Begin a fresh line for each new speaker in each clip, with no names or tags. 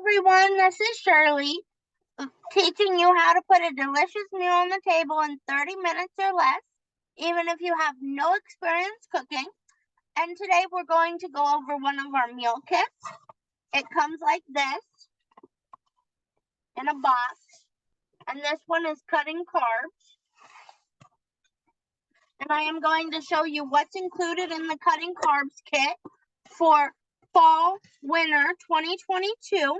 everyone, this is Shirley teaching you how to put a delicious meal on the table in 30 minutes or less, even if you have no experience cooking. And today we're going to go over one of our meal kits. It comes like this in a box, and this one is cutting carbs. And I am going to show you what's included in the cutting carbs kit for fall winter 2022.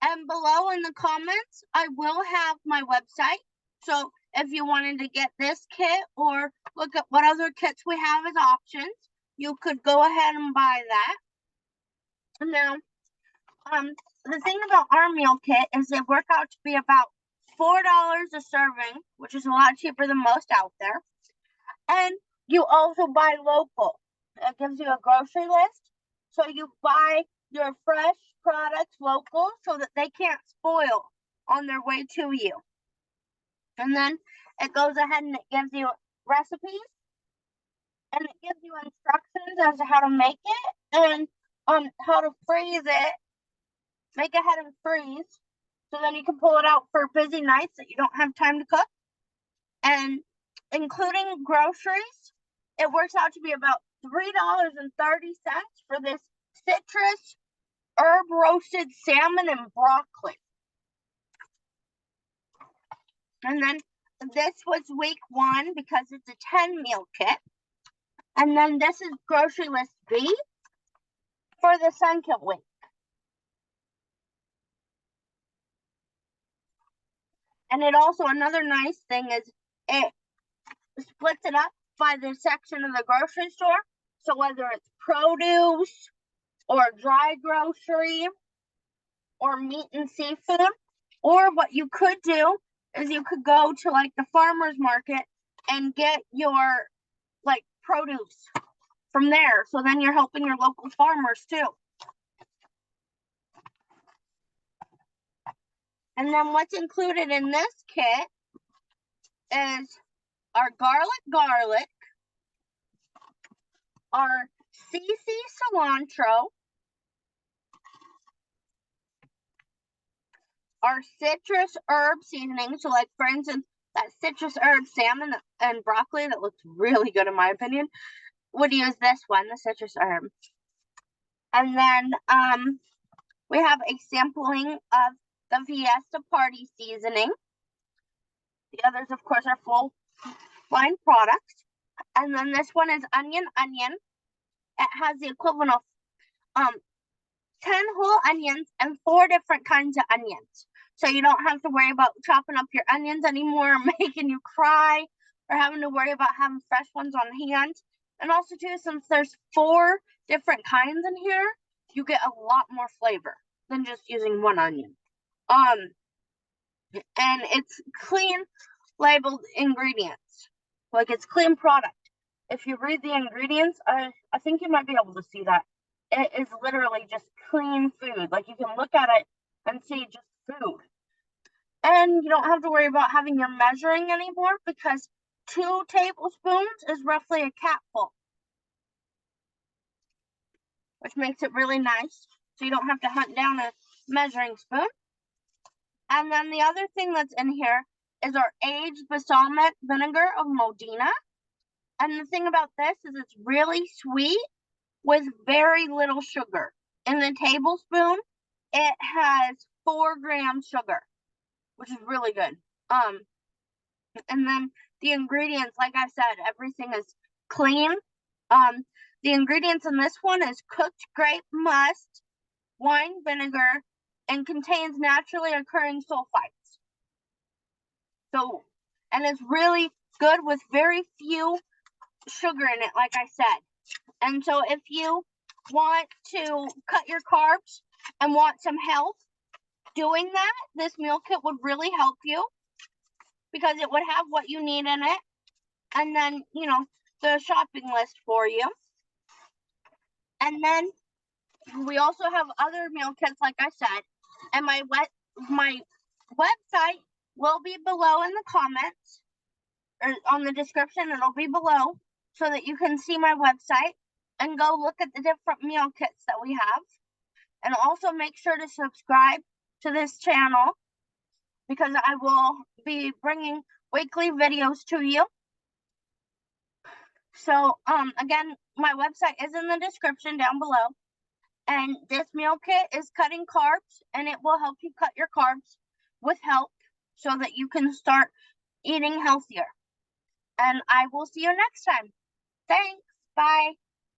And below in the comments, I will have my website. So if you wanted to get this kit or look at what other kits we have as options, you could go ahead and buy that. Now, the thing about our meal kit is they work out to be about $4 a serving, which is a lot cheaper than most out there. And you also buy local. It gives you a grocery list. So you buy your fresh products local so that they can't spoil on their way to you. And then it goes ahead and it gives you recipes and it gives you instructions as to how to make it and how to freeze it. Make ahead and freeze so then you can pull it out for busy nights that you don't have time to cook. And including groceries, it works out to be about $3.30 for this citrus herb roasted salmon and broccoli. And then this was week 1 because it's a 10 meal kit. And then this is grocery list B for the second week. And it also, another nice thing is it splits it up by the section of the grocery store. So whether it's produce or dry grocery or meat and seafood, or what you could do is you could go to like the farmer's market and get your like produce from there. So then you're helping your local farmers too. And then what's included in this kit is our garlic, our CC cilantro, our citrus herb seasoning. So like for instance, that citrus herb salmon and broccoli that looks really good in my opinion, would use this one, the citrus herb. And then we have a sampling of the Fiesta Party seasoning. The others, of course, are full line products. And then this one is onion. It has the equivalent of 10 whole onions and 4 different kinds of onions. So you don't have to worry about chopping up your onions anymore, making you cry, or having to worry about having fresh ones on hand. And also too, since there's 4 different kinds in here, you get a lot more flavor than just using one onion. And it's clean labeled ingredients. Like it's clean product. If you read the ingredients, I think you might be able to see that. It is literally just clean food. Like you can look at it and see just food. And you don't have to worry about having your measuring anymore because 2 tablespoons is roughly a capful, which makes it really nice. So you don't have to hunt down a measuring spoon. And then the other thing that's in here is our aged balsamic vinegar of Modena. And the thing about this is it's really sweet with very little sugar. In the tablespoon, it has 4 grams sugar, which is really good. And then the ingredients, like I said, everything is clean. The ingredients in this one is cooked grape must, wine vinegar, and contains naturally occurring sulfites. So, and it's really good with very few sugar in it, like I said. And so if you want to cut your carbs and want some help doing that, this meal kit would really help you because it would have what you need in it. And then, you know, the shopping list for you. And then we also have other meal kits, like I said. And my website will be below in the comments or on the description. It'll be below so that you can see my website and go look at the different meal kits that we have. And also make sure to subscribe to this channel because I will be bringing weekly videos to you. So, again, my website is in the description down below. And this meal kit is cutting carbs, and it will help you cut your carbs with help so that you can start eating healthier. And I will see you next time. Thanks. Bye.